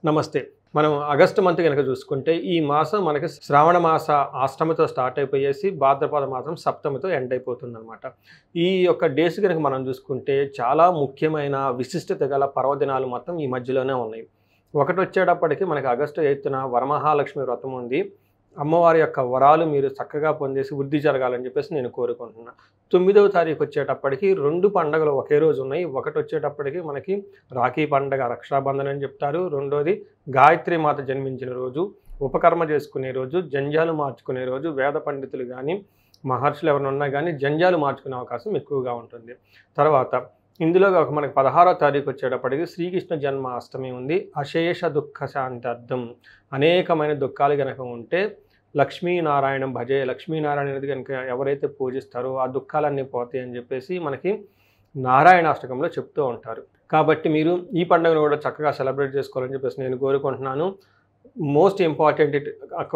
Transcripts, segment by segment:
నమస్తే. మనం August month గనక చూసుకుంటే, ఈ మాసం మనకి శ్రావణ మాస అష్టమితో స్టార్ట్ అయిపోయేసి, భాద్రపద మాసం సప్తమితో ఎండ్ అయిపోతుందనమాట. ఈ యొక్క డేస్ గనక మనం చూసుకుంటే, చాలా ముఖ్యమైన విశిష్టత గల పర్వదినాలు మొత్తం ఈ మధ్యలోనే ఉన్నాయి. ఒకటొచ్చేటప్పటికి మనకి ఆగస్టు 8న వరమహాలక్ష్మి వ్రతం ఉంది. అమ్మవారి యొక్క వరాలు మీరు చక్కగా పొందేసి వృద్ధి జరగాలని చెప్పేసి నేను కోరుకుంటున్నా. 9వ తారీఖు వచ్చేటప్పటికి 2 పండగలు ఒకే రోజు ఉన్నాయి. ఒకటొచ్చేటప్పటికి మనకి రాఖీ పండగ రక్షాబంధన్ అని చెప్తారు. రెండోది గాయత్రి మాత జన్మించిన రోజు, ఉపకర్మ చేసుకునే రోజు, జంధ్యాలు మార్చుకునే రోజు. వేద పండితులు గానీ, మహర్షులు ఎవరైనా ఉన్నా గానీ జంధ్యాలు మార్చుకునే అవకాశం ఎక్కువగా ఉంటుంది. తర్వాత ఇందులో మనకి 16వ తారీఖు వచ్చేటప్పటికి శ్రీకృష్ణ జన్మాష్టమి ఉంది. అశేష దుఃఖ శాంతార్థం. అనేకమైన దుఃఖాలు గనక ఉంటే లక్ష్మీనారాయణం భజే, లక్ష్మీనారాయణ అనేది కనుక ఎవరైతే పూజిస్తారో ఆ దుఃఖాలన్నీ పోతాయి అని చెప్పేసి మనకి నారాయణాష్టకంలో చెప్తూ ఉంటారు. కాబట్టి మీరు ఈ పండుగను కూడా చక్కగా సెలబ్రేట్ చేసుకోవాలని చెప్పేసి నేను కోరుకుంటున్నాను. మోస్ట్ ఇంపార్టెంట్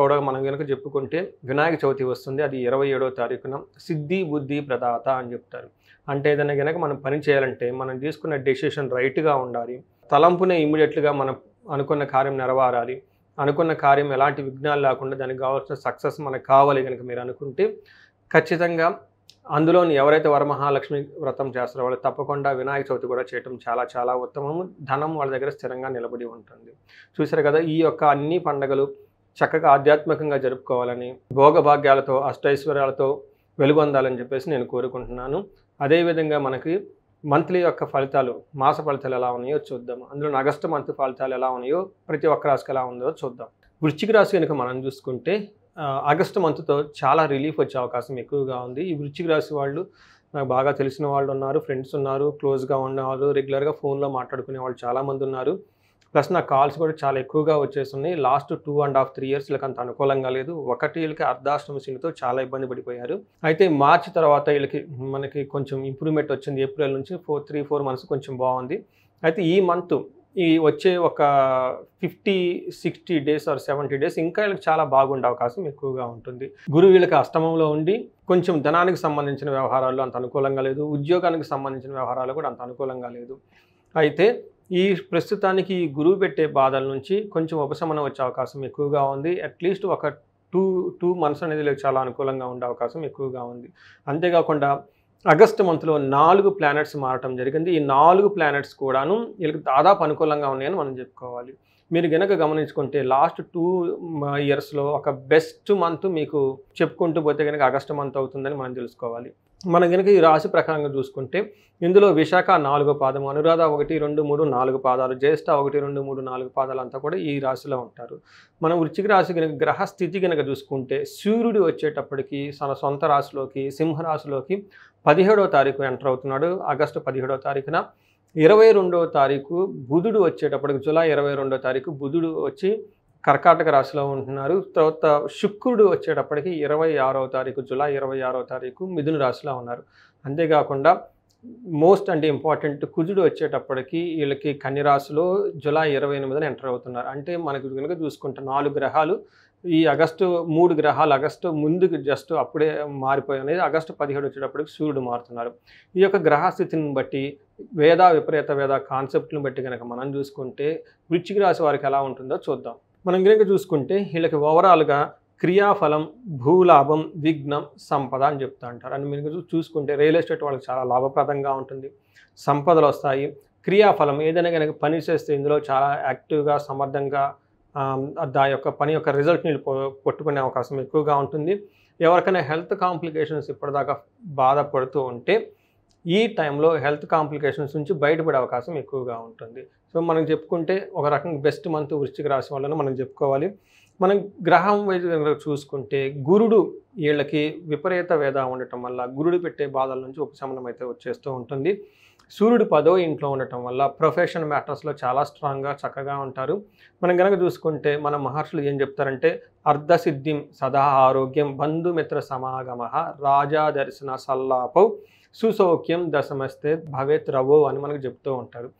కూడా మనం కనుక చెప్పుకుంటే వినాయక చవితి వస్తుంది. అది 27వ తారీఖున. సిద్ధి బుద్ధి ప్రదాత అని చెప్తారు. అంటే ఏదైనా కనుక మనం పని చేయాలంటే మనం తీసుకున్న డెసిషన్ రైట్గా ఉండాలి. తలంపునే ఇమ్మీడియట్గా మనం అనుకున్న కార్యం నెరవేరాలి. అనుకున్న కార్యం ఎలాంటి విఘ్నాలు లేకుండా దానికి కావాల్సిన సక్సెస్ మనకు కావాలి కనుక మీరు అనుకుంటే ఖచ్చితంగా అందులోని ఎవరైతే వరమహాలక్ష్మి వ్రతం చేస్తారో వాళ్ళు తప్పకుండా వినాయక చవితి కూడా చేయటం చాలా చాలా ఉత్తమము. ధనం వాళ్ళ దగ్గర స్థిరంగా నిలబడి ఉంటుంది. చూసారు కదా, ఈ యొక్క అన్ని పండుగలు చక్కగా ఆధ్యాత్మికంగా జరుపుకోవాలని, భోగభాగ్యాలతో అష్టైశ్వర్యాలతో వెలుగొందాలని చెప్పేసి నేను కోరుకుంటున్నాను. అదేవిధంగా మనకి మంత్లీ యొక్క ఫలితాలు, మాస ఫలితాలు ఎలా ఉన్నాయో చూద్దాం. అందులో ఆగస్టు మంత్ ఫలితాలు ఎలా ఉన్నాయో, ప్రతి ఒక్క రాశికి ఎలా ఉందో చూద్దాం. వృశ్చిక రాశి కనుక మనం చూసుకుంటే ఆగస్టు మంత్తో చాలా రిలీఫ్ వచ్చే అవకాశం ఎక్కువగా ఉంది. ఈ వృశ్చిక రాశి వాళ్ళు నాకు బాగా తెలిసిన వాళ్ళు ఉన్నారు, ఫ్రెండ్స్ ఉన్నారు, క్లోజ్గా ఉన్నవాళ్ళు, రెగ్యులర్గా ఫోన్లో మాట్లాడుకునే వాళ్ళు చాలామంది ఉన్నారు. ప్లస్ నా కాల్స్ కూడా చాలా ఎక్కువగా వచ్చేస్తున్నాయి. లాస్ట్ 2.5-3 years వీళ్ళకి అంత అనుకూలంగా లేదు. ఒకటి వీళ్ళకి అర్ధాష్టమ శనితో చాలా ఇబ్బంది పడిపోయారు. అయితే మార్చి తర్వాత వీళ్ళకి మనకి కొంచెం ఇంప్రూవ్మెంట్ వచ్చింది. ఏప్రిల్ నుంచి 3-4 months కొంచెం బాగుంది. అయితే ఈ మంత్ ఈ వచ్చే ఒక 50-60 days ఆర్ 70 days ఇంకా వీళ్ళకి చాలా బాగుండే అవకాశం ఎక్కువగా ఉంటుంది. గురువు వీళ్ళకి అష్టమంలో ఉండి కొంచెం ధనానికి సంబంధించిన వ్యవహారాల్లో అంత అనుకూలంగా లేదు. ఉద్యోగానికి సంబంధించిన వ్యవహారాలు కూడా అంత అనుకూలంగా లేదు. అయితే ఈ ప్రస్తుతానికి ఈ గురువు పెట్టే బాధల నుంచి కొంచెం ఉపశమనం వచ్చే అవకాశం ఎక్కువగా ఉంది. అట్లీస్ట్ ఒక 2 months అనేది వీళ్ళకి చాలా అనుకూలంగా ఉండే అవకాశం ఎక్కువగా ఉంది. అంతేకాకుండా ఆగస్టు మంత్లో 4 ప్లానెట్స్ మారటం జరిగింది. ఈ 4 ప్లానెట్స్ కూడాను వీళ్ళకి దాదాపు అనుకూలంగా ఉన్నాయని మనం చెప్పుకోవాలి. మీరు గనక గమనించుకుంటే లాస్ట్ 2 yearsలో ఒక బెస్ట్ మంత్ మీకు చెప్పుకుంటూ పోతే కనుక ఆగస్టు మంత్ అవుతుందని మనం తెలుసుకోవాలి. మనం కనుక ఈ రాశి ప్రకారంగా చూసుకుంటే ఇందులో విశాఖ 4వ పాదము, అనురాధ 1, 2, 3, 4 పాదాలు, జ్యేష్ఠ 1, 2, 3, 4 పాదాలు అంతా కూడా ఈ రాశిలో ఉంటారు. మనం వృశ్చిక రాశి కనుక గ్రహస్థితి కనుక చూసుకుంటే సూర్యుడు వచ్చేటప్పటికి తన సొంత రాశిలోకి సింహరాశిలోకి 17వ తారీఖు ఎంటర్ అవుతున్నాడు. ఆగస్టు 17వ తారీఖున. 22వ తారీఖు బుధుడు వచ్చేటప్పటికి, జూలై 22వ తారీఖు బుధుడు వచ్చి కర్కాటక రాశిలో ఉంటున్నారు. తర్వాత శుక్రుడు వచ్చేటప్పటికి 26వ తారీఖు, జూలై 26వ తారీఖు మిథున రాశిలో ఉన్నారు. అంతేకాకుండా మోస్ట్ అంటే ఇంపార్టెంట్ కుజుడు వచ్చేటప్పటికి వీళ్ళకి కన్య రాశిలో జూలై 28న ఎంటర్ అవుతున్నారు. అంటే మనకు కనుక చూసుకుంటే 4 గ్రహాలు ఈ ఆగస్టు 3 గ్రహాలు ఆగస్టు ముందుకు జస్ట్ అప్పుడే మారిపోయినాయి. ఆగస్టు 17 వచ్చేటప్పటికి సూర్యుడు మారుతున్నారు. ఈ యొక్క గ్రహస్థితిని బట్టి విపరీత వేద కాన్సెప్ట్ని బట్టి కనుక మనం చూసుకుంటే వృశ్చిక రాశి వారికి ఎలా ఉంటుందో చూద్దాం. మనం కనుక చూసుకుంటే వీళ్ళకి ఓవరాల్గా క్రియాఫలం, భూలాభం, విఘ్నం, సంపద అని చెప్తూ అంటారు. అని మీరు చూసుకుంటే రియల్ ఎస్టేట్ వాళ్ళకి చాలా లాభప్రదంగా ఉంటుంది. సంపదలు వస్తాయి. క్రియాఫలం ఏదైనా కనుక పని చేస్తే ఇందులో చాలా యాక్టివ్గా సమర్థంగా దాని యొక్క పని యొక్క రిజల్ట్ని పట్టుకునే అవకాశం ఎక్కువగా ఉంటుంది. ఎవరికైనా హెల్త్ కాంప్లికేషన్స్ ఇప్పటిదాకా బాధపడుతూ ఉంటే ఈ టైంలో హెల్త్ కాంప్లికేషన్స్ నుంచి బయటపడే అవకాశం ఎక్కువగా ఉంటుంది. సో మనం చెప్పుకుంటే ఒక రకంగా బెస్ట్ మంత్ వృశ్చిక రాశి వాళ్ళను మనం చెప్పుకోవాలి. మనం గ్రహం వైజ్ చూసుకుంటే గురుడు వీళ్ళకి విపరీత వేద ఉండటం వల్ల గురుడు పెట్టే బాధల నుంచి ఉపశమనం అయితే వచ్చేస్తూ ఉంటుంది. సూర్యుడు 10వ ఇంట్లో ఉండటం వల్ల ప్రొఫెషన్ మ్యాటర్స్లో చాలా స్ట్రాంగ్గా చక్కగా ఉంటారు. మనం కనుక చూసుకుంటే మన మహర్షులు ఏం చెప్తారంటే అర్ధసిద్ధిం సదా ఆరోగ్యం బంధుమిత్ర సమాగమ రాజా దర్శన సల్లాపౌ సుసౌఖ్యం దశమస్తే భవేత్ రవో అని మనకు చెప్తూ ఉంటారు.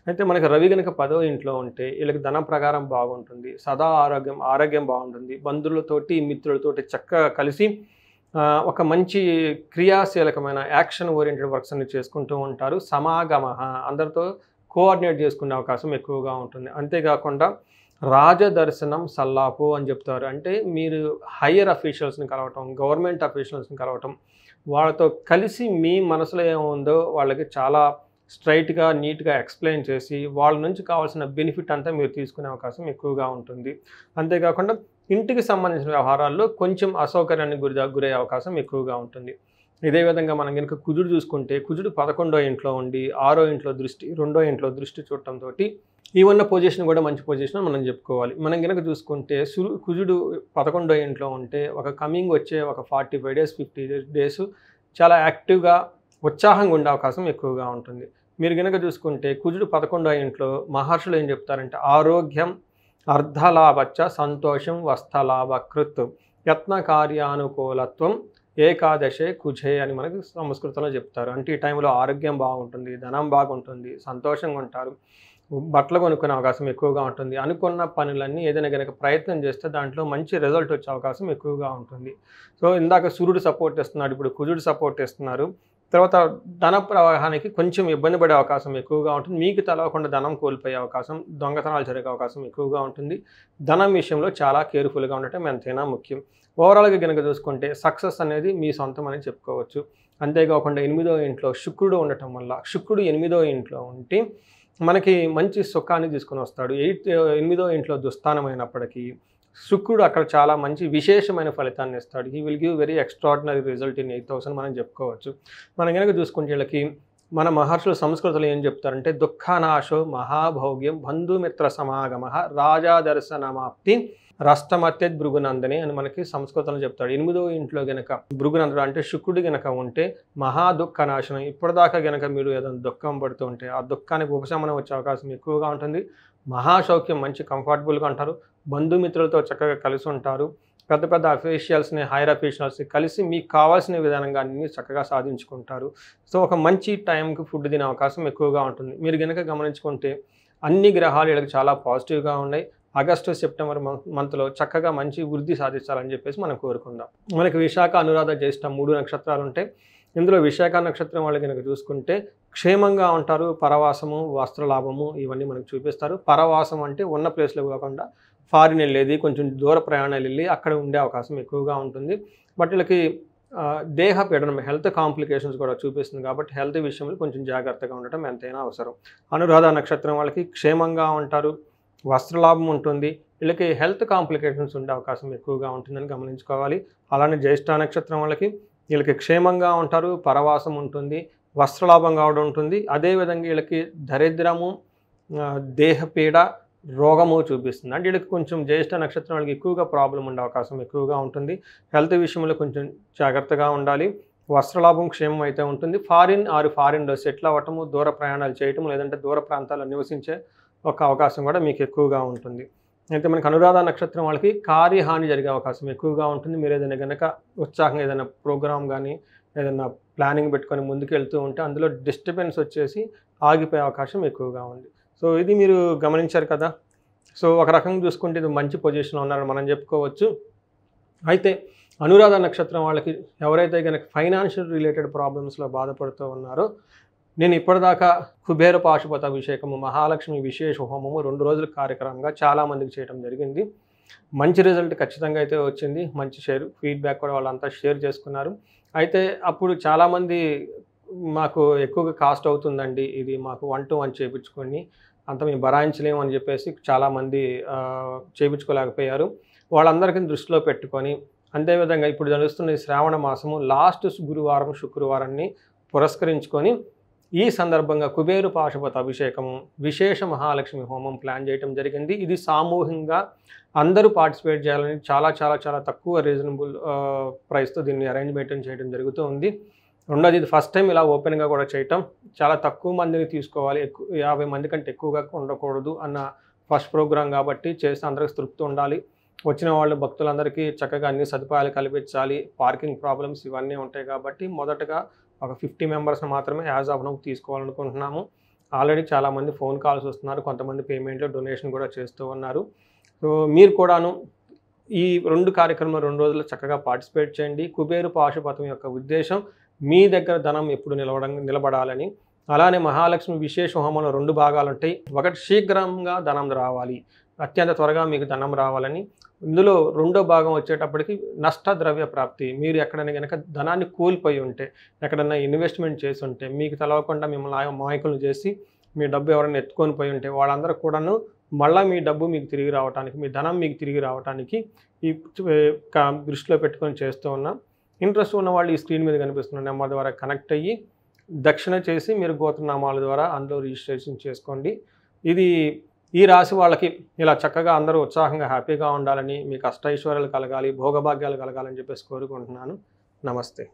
అయితే మనకి రవి కనుక 10వ ఇంట్లో ఉంటే వీళ్ళకి ధనం ప్రకారం బాగుంటుంది, సదా ఆరోగ్యం బాగుంటుంది, బంధువులతోటి మిత్రులతోటి చక్కగా కలిసి ఒక మంచి క్రియాశీలకమైన యాక్షన్ ఓరియంటెడ్ వర్క్స్ అన్ని చేసుకుంటూ ఉంటారు. సమాగమ అందరితో కోఆర్డినేట్ చేసుకునే అవకాశం ఎక్కువగా ఉంటుంది. అంతేకాకుండా రాజదర్శనం సల్లాపు అని చెప్తారు. అంటే మీరు హైయర్ అఫీషియల్స్‌ని కలవటం, గవర్నమెంట్ అఫీషియల్స్‌ని కలవటం, వాళ్ళతో కలిసి మీ మనసులో ఏముందో వాళ్ళకి చాలా స్ట్రెయిట్‌గా, నీట్‌గా ఎక్స్‌ప్లెయిన్ చేసి వాళ్ళ నుంచి కావాల్సిన బెనిఫిట్ అంతా మీరు తీసుకునే అవకాశం ఎక్కువగా ఉంటుంది. అంతేకాకుండా ఇంటికి సంబంధించిన వ్యవహారాల్లో కొంచెం అసౌకర్యానికి గురయ్యే అవకాశం ఎక్కువగా ఉంటుంది. ఇదే విధంగా మనం గనుక కుజుడు చూసుకుంటే కుజుడు 11వ ఇంట్లో ఉండి 6వ ఇంట్లో దృష్టి, 2వ ఇంట్లో దృష్టి చూడటంతోటి ఈ ఉన్న పొజిషన్ కూడా మంచి పొజిషన్ అని మనం చెప్పుకోవాలి. మనం గనక చూసుకుంటే కుజుడు 11వ ఇంట్లో ఉంటే ఒక కమింగ్ వచ్చే ఒక 45 డేస్, 50 డేస్ చాలా యాక్టివ్‌గా, ఉత్సాహంగా ఉండే అవకాశం ఎక్కువగా ఉంటుంది. మీరు గనక చూసుకుంటే కుజుడు 11వ ఇంట్లో మహర్షులు ఏం చెప్తారంటే ఆరోగ్యం, అర్ధలాభచ్చ, సంతోషం, వస్థలాభకృత్, యత్న కార్యానుకూలత్వం, ఏకాదశే కుజే అని మనకి సంస్కృతంలో చెప్తారు. అంటే ఈ టైంలో ఆరోగ్యం బాగుంటుంది, ధనం బాగుంటుంది, సంతోషంగా ఉంటారు, బట్టలు కొనుక్కునే అవకాశం ఎక్కువగా ఉంటుంది. అనుకున్న పనులన్నీ ఏదైనా గనక ప్రయత్నం చేస్తే దాంట్లో మంచి రిజల్ట్ వచ్చే అవకాశం ఎక్కువగా ఉంటుంది. సో ఇందాక సూర్యుడు సపోర్ట్ ఇస్తున్నాడు, ఇప్పుడు కుజుడు సపోర్ట్ ఇస్తున్నారు. తర్వాత ధన ప్రవాహానికి కొంచెం ఇబ్బంది పడే అవకాశం ఎక్కువగా ఉంటుంది. మీకు తెలవకుండా ధనం కోల్పోయే అవకాశం, దొంగతనాలు జరిగే అవకాశం ఎక్కువగా ఉంటుంది. ధనం విషయంలో చాలా కేర్‌ఫుల్‌గా ఉండటం ఎంతైనా ముఖ్యం. ఓవరాల్‌గా గనక చూసుకుంటే సక్సెస్ అనేది మీ సొంతం అని చెప్పుకోవచ్చు. అంతేకాకుండా 8వ ఇంట్లో శుక్రుడు ఉండటం వల్ల, శుక్రుడు 8వ ఇంట్లో ఉంటే మనకి మంచి సుఖాన్ని తీసుకొని వస్తాడు. 8వ ఇంట్లో దుస్థానమైనప్పటికీ శుక్రుడు అక్కడ చాలా మంచి విశేషమైన ఫలితాన్ని ఇస్తాడు. He will give very extraordinary result in 8,000 మనం చెప్పుకోవచ్చు. మనం గనక చూసుకుంటే వీళ్ళకి మన మహర్షులు సంస్కృతంలో ఏం చెప్తారంటే దుఃఖనాశో మహాభౌగ్యం బంధుమిత్ర సమాగమః రాజాదర్శనమాప్తి రాష్ట్రమత్యద్ భృగునందని అని మనకి సంస్కృతంలో చెప్తాడు. 8వ ఇంట్లో గనక భృగునందుడు అంటే శుక్రుడు గనక ఉంటే మహా దుఃఖ నాశనం. ఇప్పటిదాకా గనక మీరు ఏదైనా దుఃఖం పడుతూ ఉంటే ఆ దుఃఖానికి ఉపశమనం వచ్చే అవకాశం ఎక్కువగా ఉంటుంది. మహాసౌఖ్యం, మంచి కంఫర్టబుల్గా ఉంటారు. బంధుమిత్రులతో చక్కగా కలిసి ఉంటారు. పెద్ద పెద్ద అఫీషియల్స్‌ని, హైయర్ అఫీషియల్స్‌ని కలిసి మీకు కావాల్సిన విధానంగా అన్నీ చక్కగా సాధించుకుంటారు. సో ఒక మంచి టైంకి ఫుడ్ తినే అవకాశం ఎక్కువగా ఉంటుంది. మీరు గనక గమనించుకుంటే అన్ని గ్రహాలు వీళ్ళకి చాలా పాజిటివ్‌గా ఉన్నాయి. ఆగస్టు, సెప్టెంబర్ మంత్లో చక్కగా మంచి వృద్ధి సాధించాలని చెప్పేసి మనం కోరుకుందాం. మనకి విశాఖ, అనురాధ, జ్యేష్ఠ 3 నక్షత్రాలు ఉంటాయి. ఇందులో విశాఖ నక్షత్రం వాళ్ళు కనుక చూసుకుంటే క్షేమంగా ఉంటారు. పరవాసము, వస్త్రలాభము ఇవన్నీ మనకు చూపిస్తారు. పరవాసం అంటే ఉన్న ప్లేస్లో కాకుండా ఫారిన్ వెళ్ళేది, కొంచెం దూర ప్రయాణాలు వెళ్ళి అక్కడ ఉండే అవకాశం ఎక్కువగా ఉంటుంది. బట్ వీళ్ళకి దేహ పీడనం, హెల్త్ కాంప్లికేషన్స్ కూడా చూపిస్తుంది కాబట్టి హెల్త్ విషయంలో కొంచెం జాగ్రత్తగా ఉండటం ఎంతైనా అవసరం. అనురాధ నక్షత్రం వాళ్ళకి క్షేమంగా ఉంటారు, వస్త్రలాభం ఉంటుంది. వీళ్ళకి హెల్త్ కాంప్లికేషన్స్ ఉండే అవకాశం ఎక్కువగా ఉంటుందని గమనించుకోవాలి. అలానే జ్యేష్ఠ నక్షత్రం వాళ్ళకి వీళ్ళకి క్షేమంగా ఉంటారు, పరవాసం ఉంటుంది, వస్త్రలాభం కావడం ఉంటుంది. అదేవిధంగా వీళ్ళకి దరిద్రము, దేహపీడ, రోగము చూపిస్తుంది. అంటే వీళ్ళకి కొంచెం జ్యేష్ఠ నక్షత్రం వాళ్ళకి ఎక్కువగా ప్రాబ్లం ఉండే అవకాశం ఎక్కువగా ఉంటుంది. హెల్త్ విషయంలో కొంచెం జాగ్రత్తగా ఉండాలి. వస్త్రలాభం క్షేమం అయితే ఉంటుంది. ఫారిన్లో సెటిల్ అవ్వటము, దూర ప్రయాణాలు చేయటం, లేదంటే దూర ప్రాంతాల్లో నివసించే ఒక అవకాశం కూడా మీకు ఎక్కువగా ఉంటుంది. అయితే మనకి అనురాధ నక్షత్రం వాళ్ళకి కార్యహాని జరిగే అవకాశం ఎక్కువగా ఉంటుంది. మీరు ఏదైనా కనుక ఉత్సాహంగా ఏదైనా ప్రోగ్రామ్ కానీ ఏదైనా ప్లానింగ్ పెట్టుకొని ముందుకు వెళ్తూ ఉంటే అందులో డిస్టర్బెన్స్ వచ్చేసి ఆగిపోయే అవకాశం ఎక్కువగా ఉంది. సో ఇది మీరు గమనించారు కదా. సో ఒక రకంగా చూసుకుంటే ఇది మంచి పొజిషన్లో ఉన్నారని మనం చెప్పుకోవచ్చు. అయితే అనురాధ నక్షత్రం వాళ్ళకి ఎవరైతే కనుక ఫైనాన్షియల్ రిలేటెడ్ ప్రాబ్లమ్స్లో బాధపడుతూ ఉన్నారో, నేను ఇప్పటిదాకా కుబేర పాశుపత అభిషేకము, మహాలక్ష్మి విశేష హోమము 2 రోజుల కార్యక్రమంగా చాలామందికి చేయడం జరిగింది. మంచి రిజల్ట్ ఖచ్చితంగా అయితే వచ్చింది. మంచి ఫీడ్బ్యాక్ కూడా వాళ్ళంతా షేర్ చేసుకున్నారు. అయితే అప్పుడు చాలామంది మాకు ఎక్కువగా కాస్ట్ అవుతుందండి, ఇది మాకు 1-to-1 చేయించుకొని అంత మేము భరాయించలేము అని చెప్పేసి చాలామంది చేయించుకోలేకపోయారు. వాళ్ళందరికీ దృష్టిలో పెట్టుకొని, అంతేవిధంగా ఇప్పుడు నడుస్తున్న శ్రావణ మాసము లాస్ట్ గురువారం, శుక్రవారాన్ని పురస్కరించుకొని ఈ సందర్భంగా కుబేరు పాశుపత అభిషేకము, విశేష మహాలక్ష్మి హోమం ప్లాన్ చేయడం జరిగింది. ఇది సామూహికంగా అందరూ పార్టిసిపేట్ చేయాలని చాలా తక్కువ రీజనబుల్ ప్రైస్తో దీన్ని అరేంజ్మెంట్ చేయడం జరుగుతూ ఉంది. రెండోది ఇది ఫస్ట్ టైం ఇలా ఓపెన్గా కూడా చేయటం, చాలా తక్కువ మందిని తీసుకోవాలి, 50 మంది కంటే ఎక్కువగా ఉండకూడదు అన్న ఫస్ట్ ప్రోగ్రాం కాబట్టి చేస్తే అందరికి తృప్తి ఉండాలి. వచ్చిన వాళ్ళు భక్తులందరికీ చక్కగా అన్ని సదుపాయాలు కల్పించాలి. పార్కింగ్ ప్రాబ్లమ్స్ ఇవన్నీ ఉంటాయి కాబట్టి మొదటగా ఒక 50 మెంబర్స్ని మాత్రమే యాజ్ ఆఫ్ నౌ తీసుకోవాలనుకుంటున్నాము. ఆల్రెడీ చాలామంది ఫోన్ కాల్స్ వస్తున్నారు, కొంతమంది పేమెంట్లో డొనేషన్ కూడా చేస్తూ ఉన్నారు. సో మీరు కూడాను ఈ 2 కార్యక్రమాలు 2 రోజులు చక్కగా పార్టిసిపేట్ చేయండి. కుబేరు పాశుపతం యొక్క ఉద్దేశం మీ దగ్గర ధనం ఎప్పుడు నిలబడాలని, అలానే మహాలక్ష్మి విశేష హోమంలో 2 భాగాలు ఉంటాయి. ఒకటి శీఘ్రంగా ధనం రావాలి, అత్యంత త్వరగా మీకు ధనం రావాలని. ఇందులో రెండో భాగం వచ్చేటప్పటికి నష్ట ద్రవ్య ప్రాప్తి. మీరు ఎక్కడైనా గనక ధనాన్ని కోల్పోయి ఉంటే, ఎక్కడన్నా ఇన్వెస్ట్మెంట్ చేసి ఉంటే, మీకు తెలవకుండా మిమ్మల్ని అమాయకులను చేసి మీ డబ్బు ఎవరైనా ఎత్తుకొని పోయి ఉంటే వాళ్ళందరూ కూడాను మళ్ళీ మీ డబ్బు మీకు తిరిగి రావడానికి, మీ ధనం మీకు తిరిగి రావడానికి ఈ దృష్టిలో పెట్టుకొని చేస్తూ ఉన్నాం. ఇంట్రెస్ట్ ఉన్న వాళ్ళు ఈ స్క్రీన్ మీద కనిపిస్తున్న నెంబర్ ద్వారా కనెక్ట్ అయ్యి దక్షిణ చేసి మీరు గోత్రనామాల ద్వారా అందులో రిజిస్ట్రేషన్ చేసుకోండి. ఇది ఈ రాశి వాళ్ళకి ఇలా చక్కగా అందరూ ఉత్సాహంగా హ్యాపీగా ఉండాలని, మీకు అష్టైశ్వర్యాలు కలగాలి, భోగభాగ్యాలు కలగాలని చెప్పేసి కోరుకుంటున్నాను. నమస్తే.